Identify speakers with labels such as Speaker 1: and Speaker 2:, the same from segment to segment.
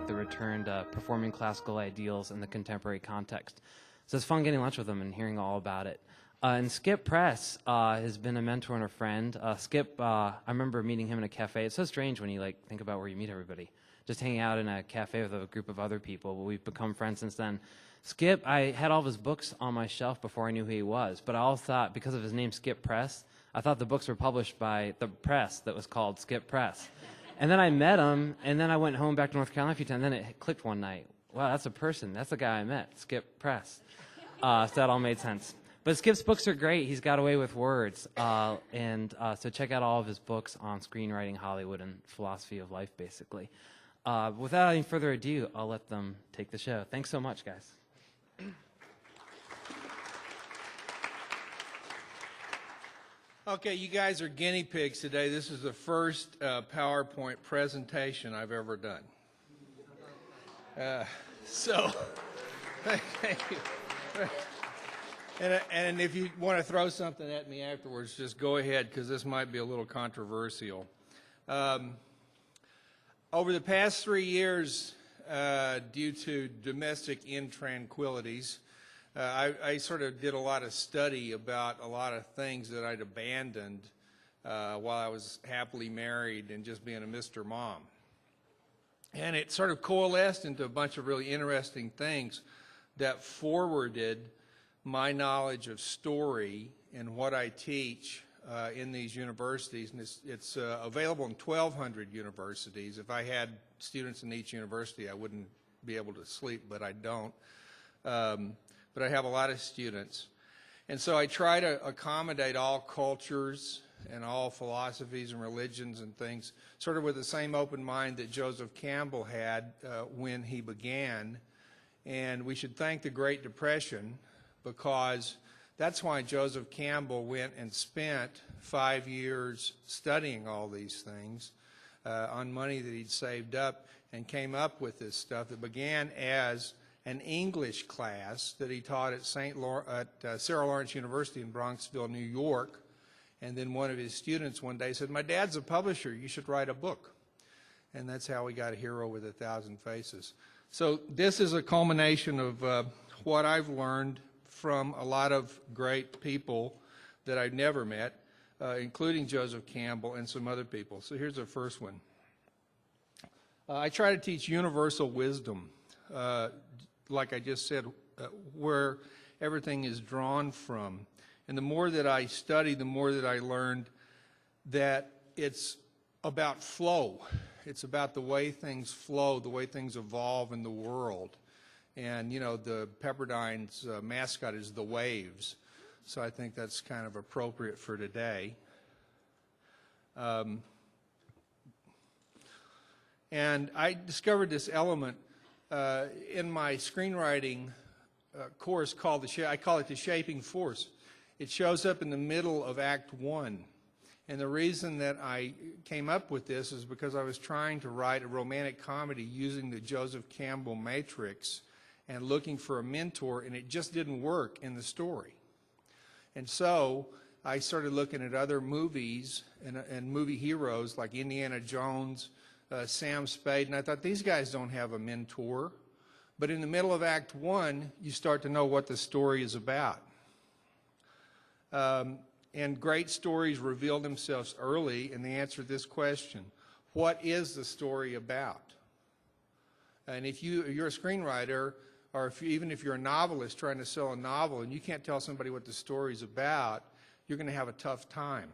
Speaker 1: the return to performing classical ideals in the contemporary context. So it's fun getting lunch with him and hearing all about it. And Skip Press has been a mentor and a friend. Skip, I remember meeting him in a cafe. It's so strange when you think about where you meet everybody. Just hanging out in a cafe with a group of other people. But we've become friends since then. Skip, I had all of his books on my shelf before I knew who he was. But I all thought, because of his name, Skip Press, I thought the books were published by the press that was called Skip Press. And then I met him, and then I went home back to North Carolina a few times, and then it clicked one night. Wow, that's a person. That's the guy I met, Skip Press. So that all made sense. But Skip's books are great. He's got away with words. So check out all of his books on screenwriting, Hollywood, and philosophy of life, basically. Without any further ado, I'll let them take the show. Thanks so much, guys.
Speaker 2: Okay, you guys are guinea pigs today. This is the first PowerPoint presentation I've ever done. Thank you. And if you want to throw something at me afterwards, just go ahead, because this might be a little controversial. Over the past 3 years, due to domestic intranquilities, I sort of did a lot of study about a lot of things that I'd abandoned while I was happily married and just being a Mr. Mom. And it sort of coalesced into a bunch of really interesting things that forwarded my knowledge of story and what I teach in these universities. And it's available in 1,200 universities. If I had students in each university, I wouldn't be able to sleep, but I don't. But I have a lot of students. And so I try to accommodate all cultures and all philosophies and religions and things, sort of with the same open mind that Joseph Campbell had when he began. And we should thank the Great Depression, because that's why Joseph Campbell went and spent 5 years studying all these things on money that he'd saved up, and came up with this stuff that began as an English class that he taught at Sarah Lawrence University in Bronxville, New York. And then one of his students one day said, "My dad's a publisher, you should write a book." And that's how we got A Hero with 1,000 Faces. So this is a culmination of what I've learned from a lot of great people that I've never met, including Joseph Campbell and some other people. So here's the first one. I try to teach universal wisdom, like I just said, where everything is drawn from. And the more that I study, the more that I learned that it's about flow. It's about the way things flow, the way things evolve in the world. And, you know, the Pepperdine's mascot is the waves. So I think that's kind of appropriate for today. And I discovered this element in my screenwriting course called I call it the shaping force. It shows up in the middle of Act 1. And the reason that I came up with this is because I was trying to write a romantic comedy using the Joseph Campbell matrix and looking for a mentor, and it just didn't work in the story. And so I started looking at other movies and movie heroes like Indiana Jones, Sam Spade, and I thought, these guys don't have a mentor. But in the middle of Act 1, you start to know what the story is about. And great stories reveal themselves early in the answer to this question: what is the story about? And if you're a screenwriter, or even if you're a novelist trying to sell a novel and you can't tell somebody what the story's about, you're going to have a tough time.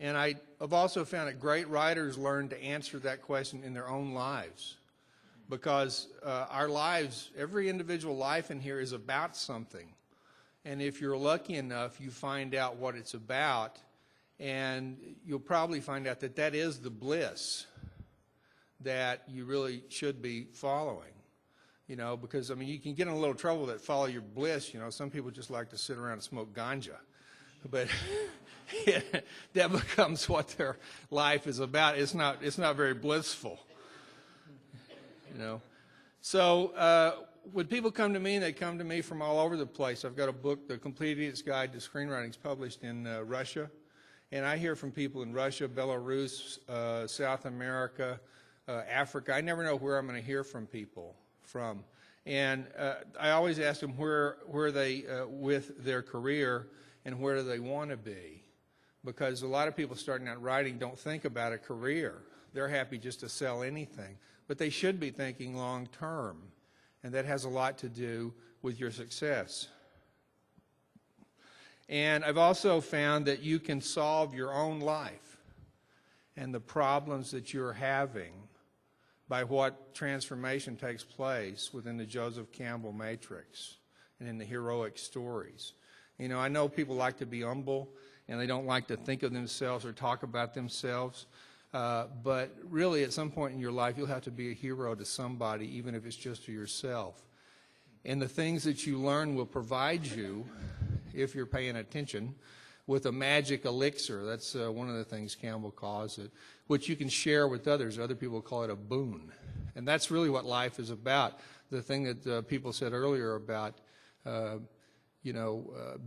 Speaker 2: And I've also found that great writers learn to answer that question in their own lives, because our lives, every individual life in here is about something. And if you're lucky enough, you find out what it's about, and you'll probably find out that that is the bliss that you really should be following. You know, because, I mean, you can get in a little trouble that follow your bliss. You know, some people just like to sit around and smoke ganja. But that becomes what their life is about. It's not very blissful, you know. So when people come to me, they come to me from all over the place. I've got a book, The Complete Idiot's Guide to Screenwriting, is published in Russia. And I hear from people in Russia, Belarus, South America, Africa. I never know where I'm going to hear from people from. And I always ask them where they with their career and where do they want to be. Because a lot of people starting out writing don't think about a career. They're happy just to sell anything. But they should be thinking long term. And that has a lot to do with your success. And I've also found that you can solve your own life and the problems that you're having by what transformation takes place within the Joseph Campbell matrix and in the heroic stories. You know, I know people like to be humble and they don't like to think of themselves or talk about themselves, but really at some point in your life you'll have to be a hero to somebody, even if it's just to yourself. And the things that you learn will provide you, if you're paying attention, with a magic elixir. That's one of the things Campbell calls it, which you can share with others. Other people call it a boon. And that's really what life is about. The thing that people said earlier about,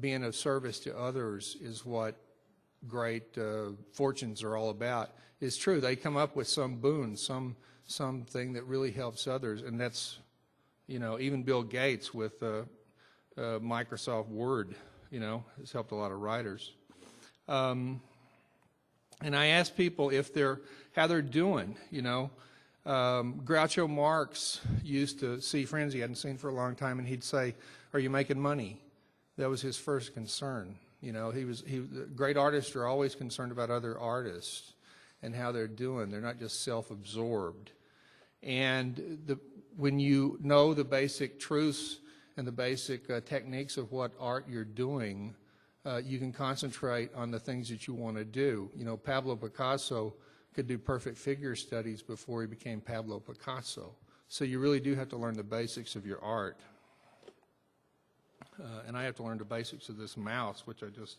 Speaker 2: being of service to others is what great fortunes are all about. It's true. They come up with some boon, something that really helps others. And that's, even Bill Gates with Microsoft Word, has helped a lot of writers. And I ask people how they're doing, Groucho Marx used to see friends he hadn't seen for a long time, and he'd say, "Are you making money?" That was his first concern. Great artists are always concerned about other artists and how they're doing. They're not just self-absorbed. And when you know the basic truths and the basic techniques of what art you're doing, you can concentrate on the things that you want to do. Pablo Picasso could do perfect figure studies before he became Pablo Picasso. So you really do have to learn the basics of your art. And I have to learn the basics of this mouse, which I just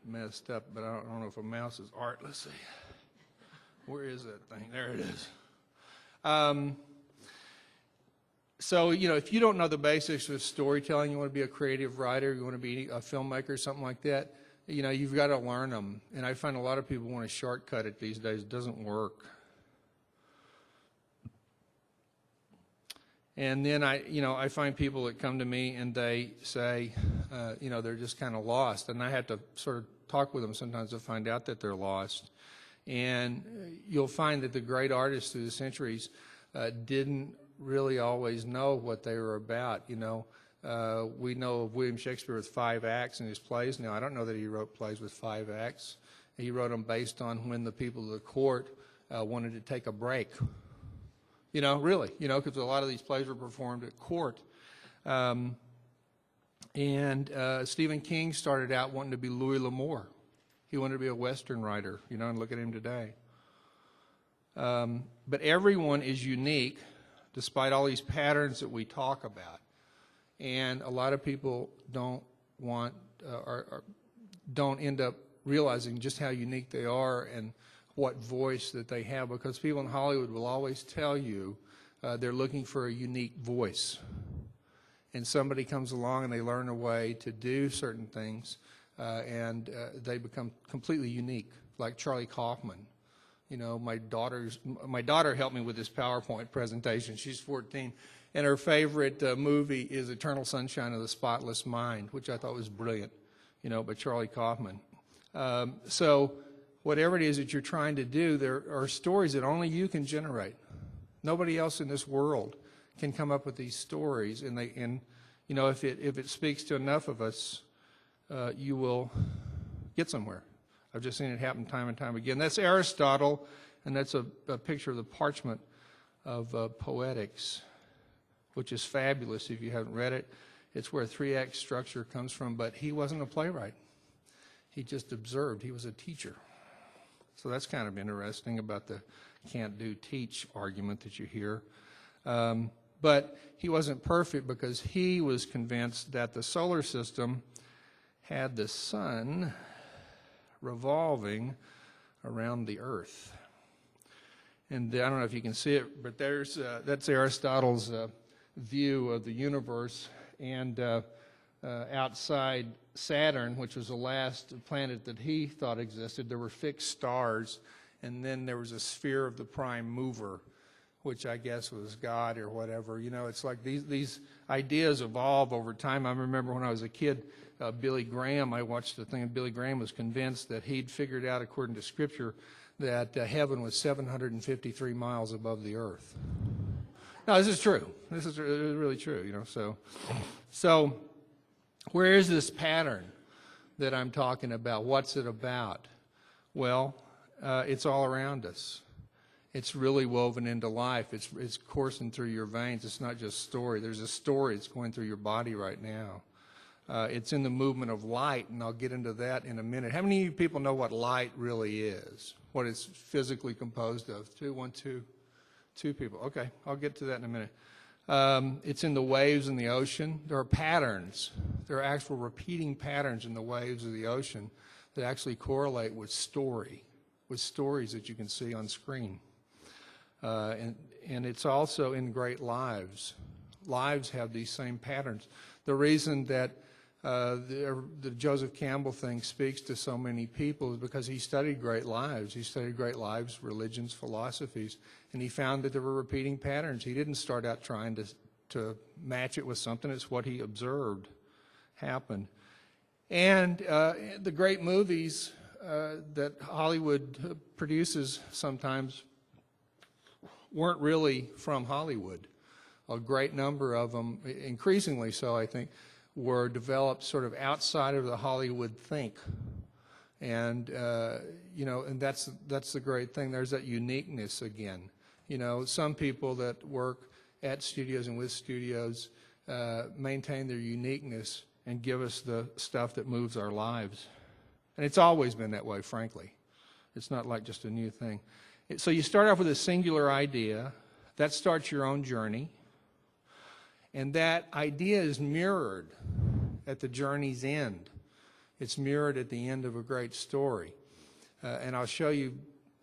Speaker 2: messed up, but I don't know if a mouse is art. Let's see. Where is that thing? There it is. So, if you don't know the basics of storytelling, you want to be a creative writer, you want to be a filmmaker, something like that, you've got to learn them. And I find a lot of people want to shortcut it these days. It doesn't work. And then I find people that come to me and they say, they're just kind of lost. And I have to sort of talk with them sometimes to find out that they're lost. And you'll find that the great artists through the centuries didn't really always know what they were about. We know of William Shakespeare with 5 acts in his plays. Now, I don't know that he wrote plays with 5 acts. He wrote them based on when the people of the court wanted to take a break. Really, because a lot of these plays were performed at court. And Stephen King started out wanting to be Louis L'Amour. He wanted to be a Western writer, and look at him today. But everyone is unique, despite all these patterns that we talk about. And a lot of people don't end up realizing just how unique they are and what voice that they have, because people in Hollywood will always tell you they're looking for a unique voice. And somebody comes along and they learn a way to do certain things, and they become completely unique, like Charlie Kaufman. My daughter helped me with this PowerPoint presentation. She's 14, and her favorite movie is Eternal Sunshine of the Spotless Mind, which I thought was brilliant, by Charlie Kaufman. So whatever it is that you're trying to do, there are stories that only you can generate. Nobody else in this world can come up with these stories, and if it speaks to enough of us, you will get somewhere. I've just seen it happen time and time again. That's Aristotle, and that's a picture of the parchment of Poetics, which is fabulous if you haven't read it. It's where 3-act structure comes from, but he wasn't a playwright. He just observed. He was a teacher. So that's kind of interesting about the can't do teach argument that you hear. But he wasn't perfect because he was convinced that the solar system had the sun revolving around the earth. And I don't know if you can see it, but that's Aristotle's view of the universe. And outside Saturn, which was the last planet that he thought existed, there were fixed stars, and then there was a sphere of the prime mover, which I guess was God or whatever. You know, it's like these ideas evolve over time. I remember when I was a kid, Billy Graham, I watched the thing, and Billy Graham was convinced that he'd figured out, according to Scripture, that heaven was 753 miles above the earth. No, this is true. This is really true, you know. So where is this pattern that I'm talking about? What's it about? Well, it's all around us. It's really woven into life. It's coursing through your veins. It's not just story. There's a story that's going through your body right now. It's in the movement of light, and I'll get into that in a minute. How many of you people know what light really is? What it's physically composed of? Two people. Okay, I'll get to that in a minute. It's in the waves in the ocean. There are patterns. There are actual repeating patterns in the waves of the ocean that actually correlate with stories that you can see on screen. And it's also in great lives. Lives have these same patterns. The reason that the Joseph Campbell thing speaks to so many people is because he studied great lives. He studied great lives, religions, philosophies, and he found that there were repeating patterns. He didn't start out trying to match it with something. It's what he observed happen. And the great movies that Hollywood produces sometimes weren't really from Hollywood. A great number of them, increasingly so, I think, were developed sort of outside of the Hollywood think. And, you know, and that's the great thing. There's that uniqueness again. You know, some people that work at studios and with studios maintain their uniqueness and give us the stuff that moves our lives. And it's always been that way, frankly. It's not like just a new thing. So you start off with a singular idea. That starts your own journey. And that idea is mirrored at the journey's end. It's mirrored at the end of a great story. And I'll show you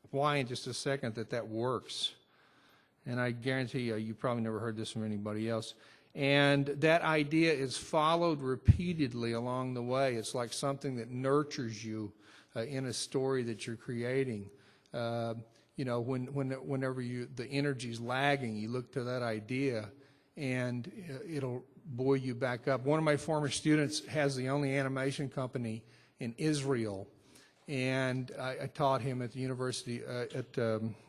Speaker 2: why in just a second that works. And I guarantee you probably never heard this from anybody else. And that idea is followed repeatedly along the way. It's like something that nurtures you in a story that you're creating. You know, whenever the energy's lagging, you look to that idea, and it'll buoy you back up. One of my former students has the only animation company in Israel, and I taught him at the university, at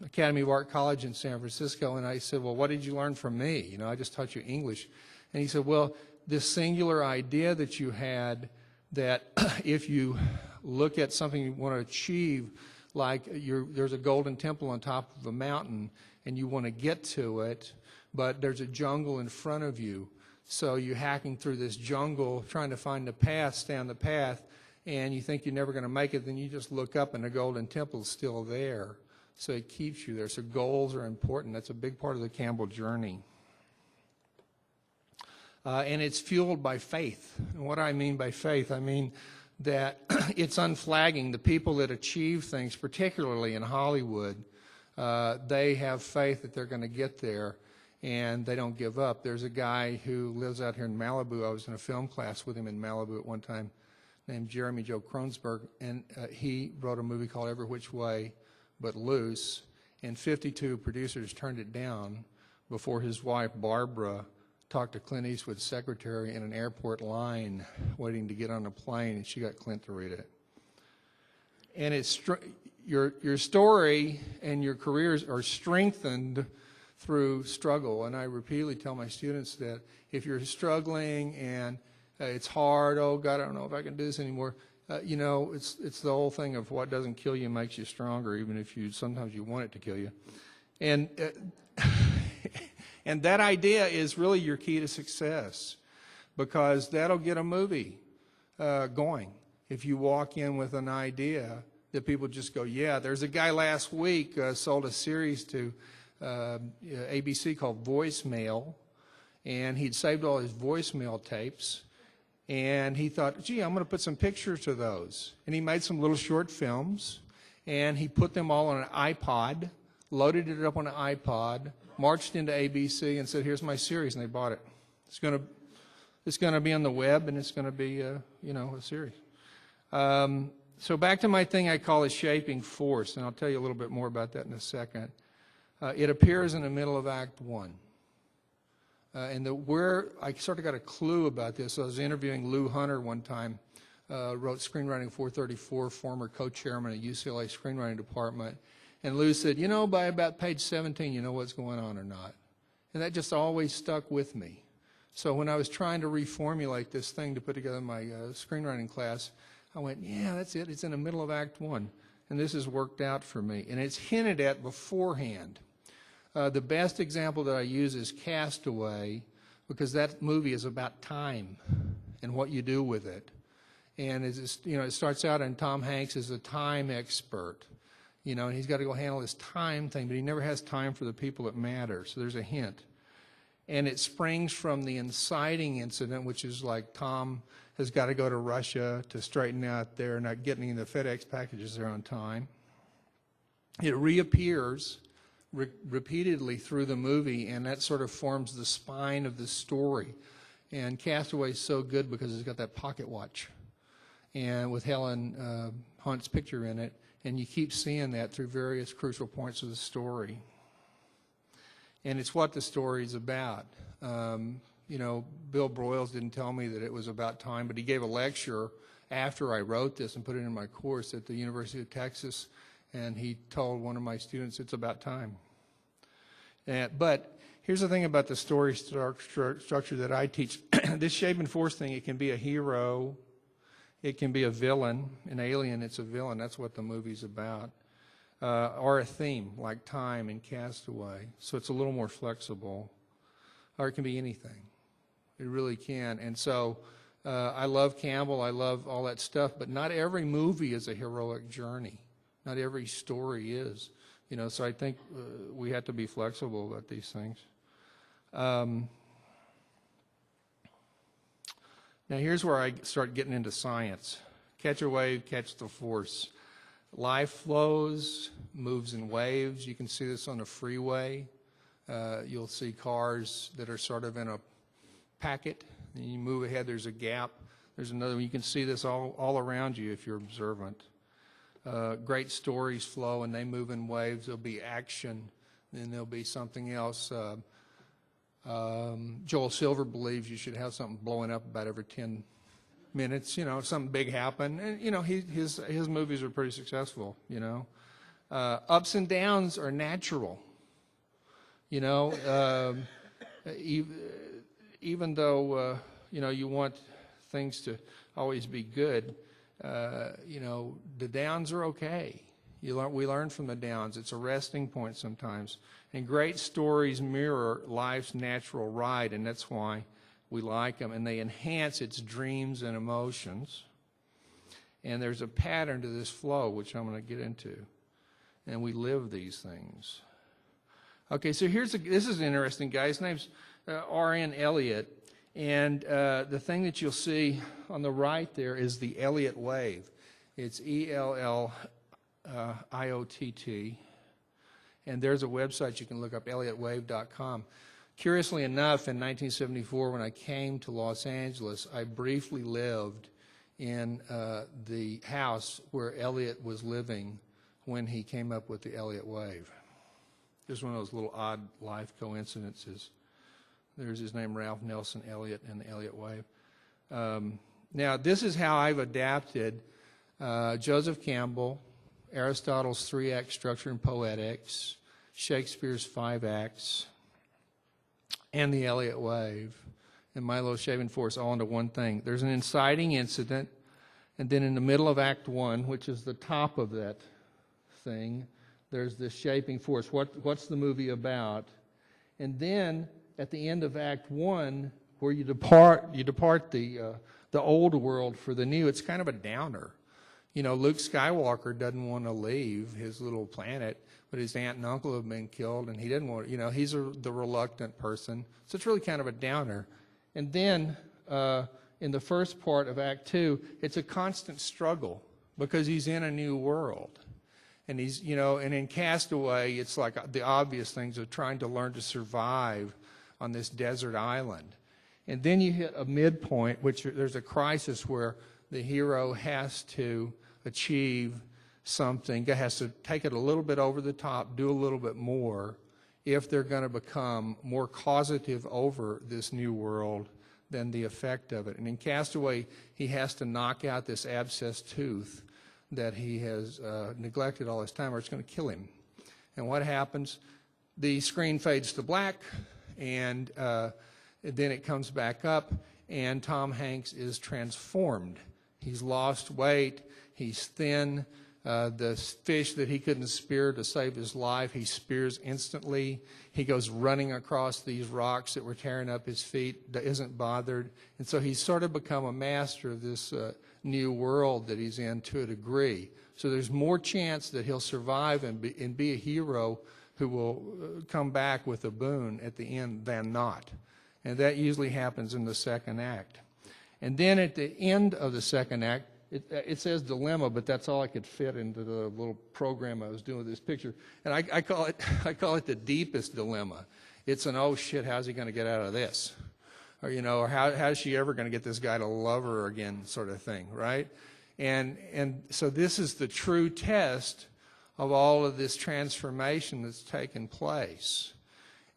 Speaker 2: Academy of Art College in San Francisco, and I said, well, what did you learn from me? You know, I just taught you English. And he said, well, this singular idea that you had, that if you look at something you want to achieve, like there's a golden temple on top of a mountain, and you want to get to it, but there's a jungle in front of you. So you're hacking through this jungle, trying to find the path, stay on the path, and you think you're never going to make it, then you just look up and the golden temple is still there. So it keeps you there. So goals are important. That's a big part of the Campbell journey. And it's fueled by faith. And what I mean by faith, I mean that it's unflagging. The people that achieve things, particularly in Hollywood, they have faith that they're going to get there, and they don't give up. There's a guy who lives out here in Malibu. I was in a film class with him in Malibu at one time, named Jeremy Joe Kronsberg, and he wrote a movie called Every Which Way But Loose, and 52 producers turned it down before his wife, Barbara, talked to Clint Eastwood's secretary in an airport line waiting to get on a plane, and she got Clint to read it. And it's your story and your careers are strengthened through struggle. And I repeatedly tell my students that if you're struggling and it's hard, oh God, I don't know if I can do this anymore, you know, it's the whole thing of what doesn't kill you makes you stronger, even if sometimes you want it to kill you. And and that idea is really your key to success, because that'll get a movie going. If you walk in with an idea that people just go, yeah. There's a guy last week sold a series to ABC called Voicemail, and he'd saved all his voicemail tapes, and he thought, gee, I'm going to put some pictures to those. And he made some little short films, and he put them all on an iPod, loaded it up on an iPod, marched into ABC and said, here's my series, and they bought it. It's going to be on the web, and it's going to be, you know, a series. So back to my thing I call a shaping force, and I'll tell you a little bit more about that in a second. It appears in the middle of Act 1. Where I sort of got a clue about this, I was interviewing Lou Hunter one time, wrote Screenwriting 434, former co-chairman of UCLA Screenwriting Department. And Lou said, you know, by about page 17, you know what's going on or not. And that just always stuck with me. So when I was trying to reformulate this thing to put together my screenwriting class, I went, yeah, that's it. It's in the middle of Act 1. And this has worked out for me. And it's hinted at beforehand. The best example that I use is Castaway, because that movie is about time and what you do with it. And it's, you know, it starts out, and Tom Hanks is a time expert, you know, and he's got to go handle this time thing, but he never has time for the people that matter. So there's a hint. And it springs from the inciting incident, which is like Tom has got to go to Russia to straighten out their not getting the FedEx packages there on time. It reappears repeatedly through the movie, and that sort of forms the spine of the story. And Castaway is so good because it's got that pocket watch, and with Helen Hunt's picture in it, and you keep seeing that through various crucial points of the story. And it's what the story's about. You know, Bill Broyles didn't tell me that it was about time, but he gave a lecture after I wrote this and put it in my course at the University of Texas, and he told one of my students it's about time. But here's the thing about the story structure that I teach. This shaping force thing, it can be a hero, it can be a villain. In Alien, it's a villain. That's what the movie's about. Or a theme, like time in Castaway. So it's a little more flexible. Or it can be anything. It really can. And so I love Campbell. I love all that stuff. But not every movie is a heroic journey. Not every story is. You know, so I think we have to be flexible about these things. Now here's where I start getting into science. Catch a wave, catch the force. Life flows, moves in waves. You can see this on a freeway. You'll see cars that are sort of in a packet. And you move ahead, there's a gap. There's another one. You can see this all around you if you're observant. Great stories flow, and they move in waves. There'll be action, then there'll be something else. Joel Silver believes you should have something blowing up about every 10 minutes, you know, something big happen. And, you know, his movies are pretty successful, you know. Ups and downs are natural, you know. Even though, you know, you want things to always be good, you know, the downs are okay. We learn from the downs. It's a resting point sometimes. And great stories mirror life's natural ride, and that's why we like them. And they enhance its dreams and emotions. And there's a pattern to this flow, which I'm going to get into. And we live these things. Okay, so this is an interesting guy. His name's R.N. Elliott. And the thing that you'll see on the right there is the Elliot Wave. It's ELLIOTT. And there's a website you can look up, ElliotWave.com. Curiously enough, in 1974, when I came to Los Angeles, I briefly lived in the house where Elliot was living when he came up with the Elliot Wave. Just one of those little odd life coincidences. There's his name, Ralph Nelson Elliott, and the Elliot Wave. Now, this is how I've adapted Joseph Campbell, Aristotle's 3-act structure in Poetics, Shakespeare's 5 acts, and the Elliot Wave, and my little shaving force all into one thing. There's an inciting incident, and then in the middle of Act 1, which is the top of that thing, there's this shaping force. What's the movie about? And then at the end of Act 1, where you depart the old world for the new, it's kind of a downer. You know, Luke Skywalker doesn't want to leave his little planet, but his aunt and uncle have been killed, and he didn't want, you know, he's the reluctant person. So it's really kind of a downer. And then in the first part of Act 2, it's a constant struggle because he's in a new world. And he's, you know, and in Castaway, it's like the obvious things of trying to learn to survive on this desert island. And then you hit a midpoint, which there's a crisis where the hero has to achieve something, has to take it a little bit over the top, do a little bit more, if they're going to become more causative over this new world than the effect of it. And in Castaway, he has to knock out this abscessed tooth that he has neglected all his time, or it's going to kill him. And what happens? The screen fades to black, and then it comes back up, and Tom Hanks is transformed. He's lost weight, he's thin. The fish that he couldn't spear to save his life, he spears instantly. He goes running across these rocks that were tearing up his feet, isn't bothered. And so he's sort of become a master of this new world that he's in to a degree. So there's more chance that he'll survive and be a hero who will come back with a boon at the end than not. And that usually happens in the second act. And then at the end of the second act, it says dilemma, but that's all I could fit into the little program I was doing with this picture. And I call it the deepest dilemma. It's an, oh shit, how's he going to get out of this? Or, you know, or how's she ever going to get this guy to love her again, sort of thing, right? And so this is the true test of all of this transformation that's taken place.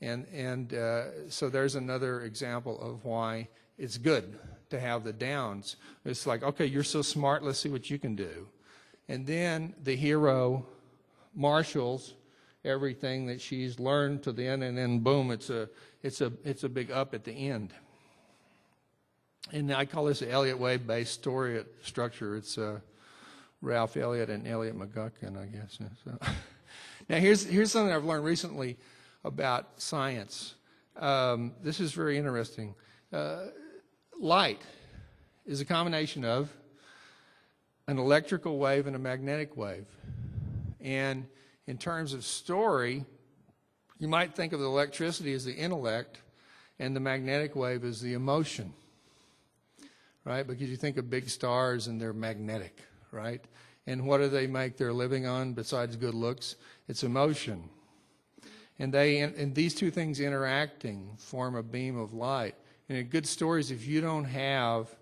Speaker 2: And so there's another example of why it's good to have the downs. It's like, okay, you're so smart, let's see what you can do. And then the hero marshals everything that she's learned to the end, and then boom, it's a big up at the end. And I call this an Elliot Wave based story structure. It's Ralph Elliott and Elliot McGuckin, I guess. So. Now here's something I've learned recently about science. This is very interesting. Light is a combination of an electrical wave and a magnetic wave. And in terms of story, you might think of the electricity as the intellect and the magnetic wave as the emotion, right? Because you think of big stars and they're magnetic, right? And what do they make their living on besides good looks? It's emotion. And these two things interacting form a beam of light. And in good stories, if you don't have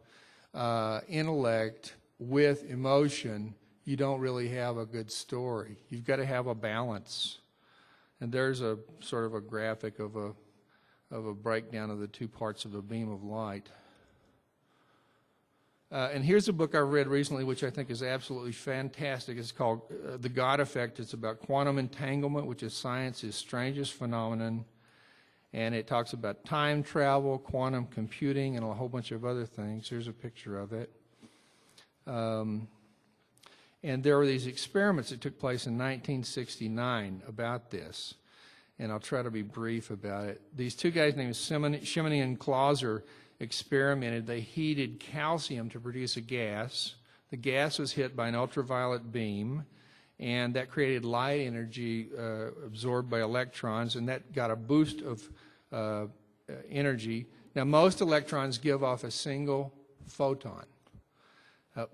Speaker 2: intellect with emotion, you don't really have a good story. You've got to have a balance. And there's a sort of a graphic of a breakdown of the two parts of a beam of light. And here's a book I read recently, which I think is absolutely fantastic. It's called The God Effect. It's about quantum entanglement, which is science's strangest phenomenon. And it talks about time travel, quantum computing, and a whole bunch of other things. Here's a picture of it. And there were these experiments that took place in 1969 about this. And I'll try to be brief about it. These two guys named Shimony and Clauser experimented. They heated calcium to produce a gas. The gas was hit by an ultraviolet beam, and that created light energy absorbed by electrons, and that got a boost of energy. Now, most electrons give off a single photon.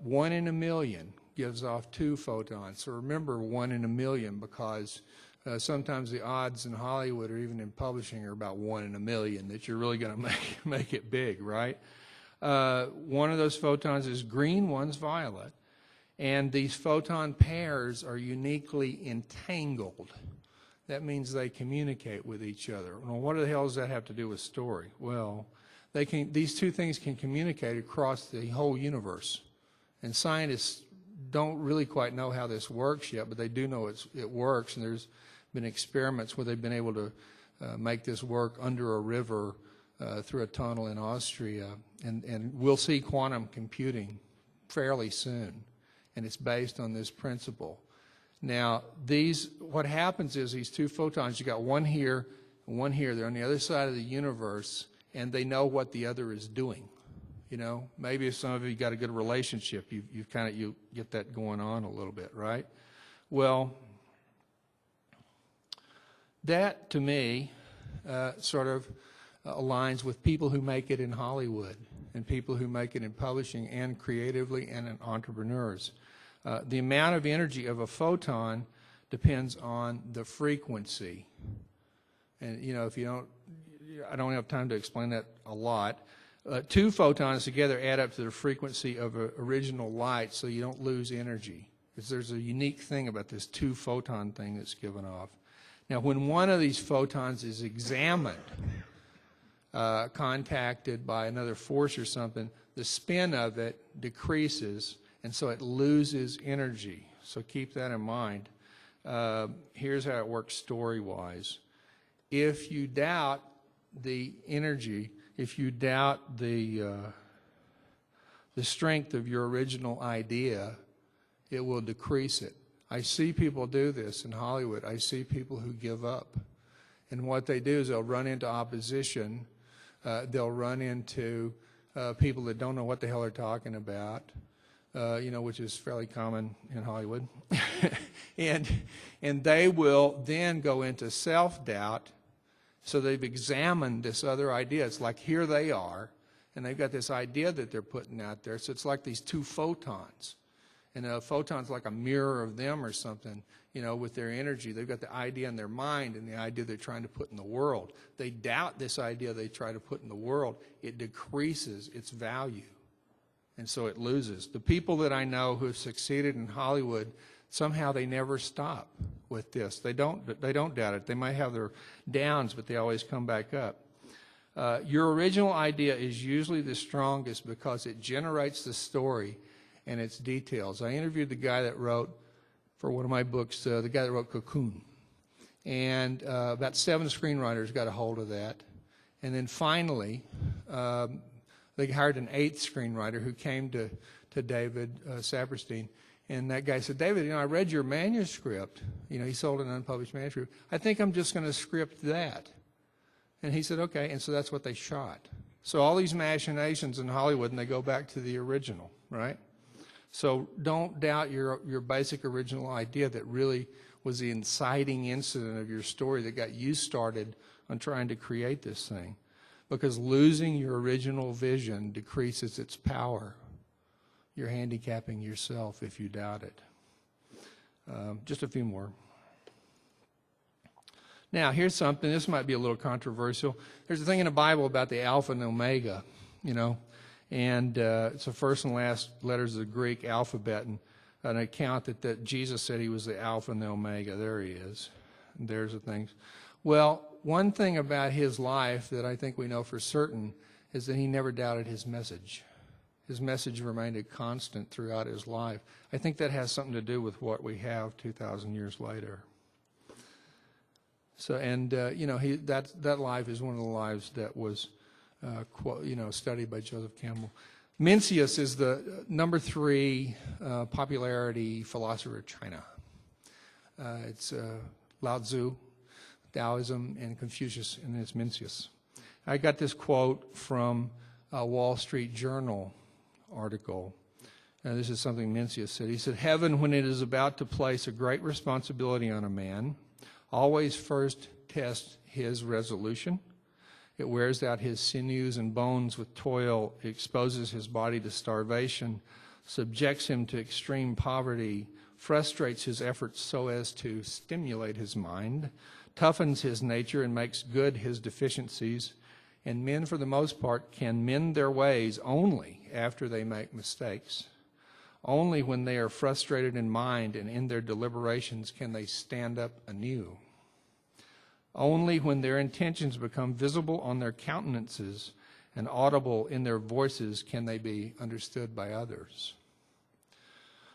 Speaker 2: 1 in a million gives off 2 photons. So remember 1 in a million, because sometimes the odds in Hollywood or even in publishing are about 1 in a million that you're really going to make it big, right? One of those photons is green, one's violet. And these photon pairs are uniquely entangled. That means they communicate with each other. Well, what the hell does that have to do with story? Well, these two things can communicate across the whole universe. And scientists don't really quite know how this works yet, but they do know it works. And there's been experiments where they've been able to make this work under a river through a tunnel in Austria. And we'll see quantum computing fairly soon. And it's based on this principle. Now, what happens is these two photons, you got one here and one here. They're on the other side of the universe, and they know what the other is doing. You know, maybe if some of you got a good relationship, you get that going on a little bit, right? Well, that to me sort of aligns with people who make it in Hollywood and people who make it in publishing and creatively and in entrepreneurs. The amount of energy of a photon depends on the frequency. And, you know, I don't have time to explain that a lot. Two photons together add up to the frequency of original light, so you don't lose energy. Because there's a unique thing about this two-photon thing that's given off. Now, when one of these photons is examined, contacted by another force or something, the spin of it decreases, and so it loses energy. So keep that in mind. Here's how it works story-wise. If you doubt the energy, if you doubt the strength of your original idea, it will decrease it. I see people do this in Hollywood. I see people who give up. And what they do is they'll run into opposition. They'll run into people that don't know what the hell they're talking about, which is fairly common in Hollywood. and they will then go into self-doubt. So they've examined this other idea. It's like here they are, and they've got this idea that they're putting out there. So it's like these two photons. And a photon's like a mirror of them or something, with their energy. They've got the idea in their mind and the idea they're trying to put in the world. They doubt this idea they try to put in the world. It decreases its value, and so it loses. The people that I know who have succeeded in Hollywood, somehow they never stop with this. They don't doubt it. They might have their downs, but they always come back up. Your original idea is usually the strongest because it generates the story and its details. I interviewed the guy that wrote, for one of my books, the guy that wrote Cocoon. And about 7 screenwriters got a hold of that. And then finally, they hired an 8th screenwriter who came to David Saperstein. And that guy said, David, I read your manuscript. He sold an unpublished manuscript. I think I'm just going to script that. And he said, okay. And so that's what they shot. So all these machinations in Hollywood, and they go back to the original, right? So don't doubt your basic original idea that really was the inciting incident of your story that got you started on trying to create this thing. Because losing your original vision decreases its power. You're handicapping yourself if you doubt it. Just a few more. Now, here's something. This might be a little controversial. There's a thing in the Bible about the Alpha and Omega, and it's the first and last letters of the Greek alphabet, and an account that Jesus said he was the Alpha and the Omega. There he is. And there's the things. Well, one thing about his life that I think we know for certain is that he never doubted his message. His message remained a constant throughout his life. I think that has something to do with what we have 2,000 years later. So, and that life is one of the lives that was, studied by Joseph Campbell. Mencius is the number 3 popularity philosopher of China. It's Lao Tzu, Taoism, and Confucius, and it's Mencius. I got this quote from a Wall Street Journal article. This is something Mencius said. He said, "Heaven, when it is about to place a great responsibility on a man, always first tests his resolution. It wears out his sinews and bones with toil, exposes his body to starvation, subjects him to extreme poverty, frustrates his efforts so as to stimulate his mind, toughens his nature and makes good his deficiencies. And men, for the most part, can mend their ways only after they make mistakes. Only when they are frustrated in mind and in their deliberations can they stand up anew. Only when their intentions become visible on their countenances and audible in their voices can they be understood by others."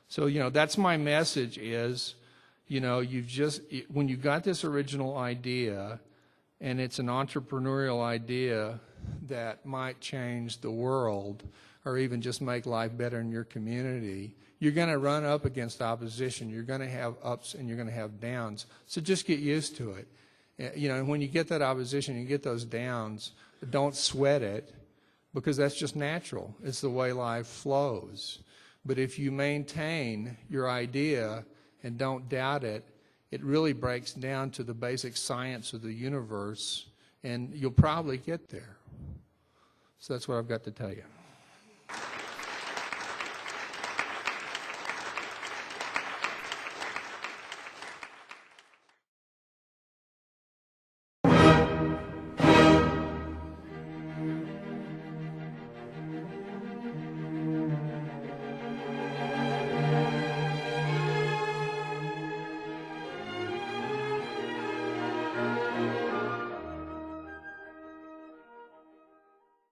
Speaker 2: So, that's my message is, when you got this original idea, and it's an entrepreneurial idea that might change the world or even just make life better in your community, you're going to run up against opposition. You're going to have ups and you're going to have downs. So just get used to it. And when you get that opposition, you get those downs, don't sweat it because that's just natural. It's the way life flows. But if you maintain your idea and don't doubt it, it really breaks down to the basic science of the universe, and you'll probably get there. So that's what I've got to tell you.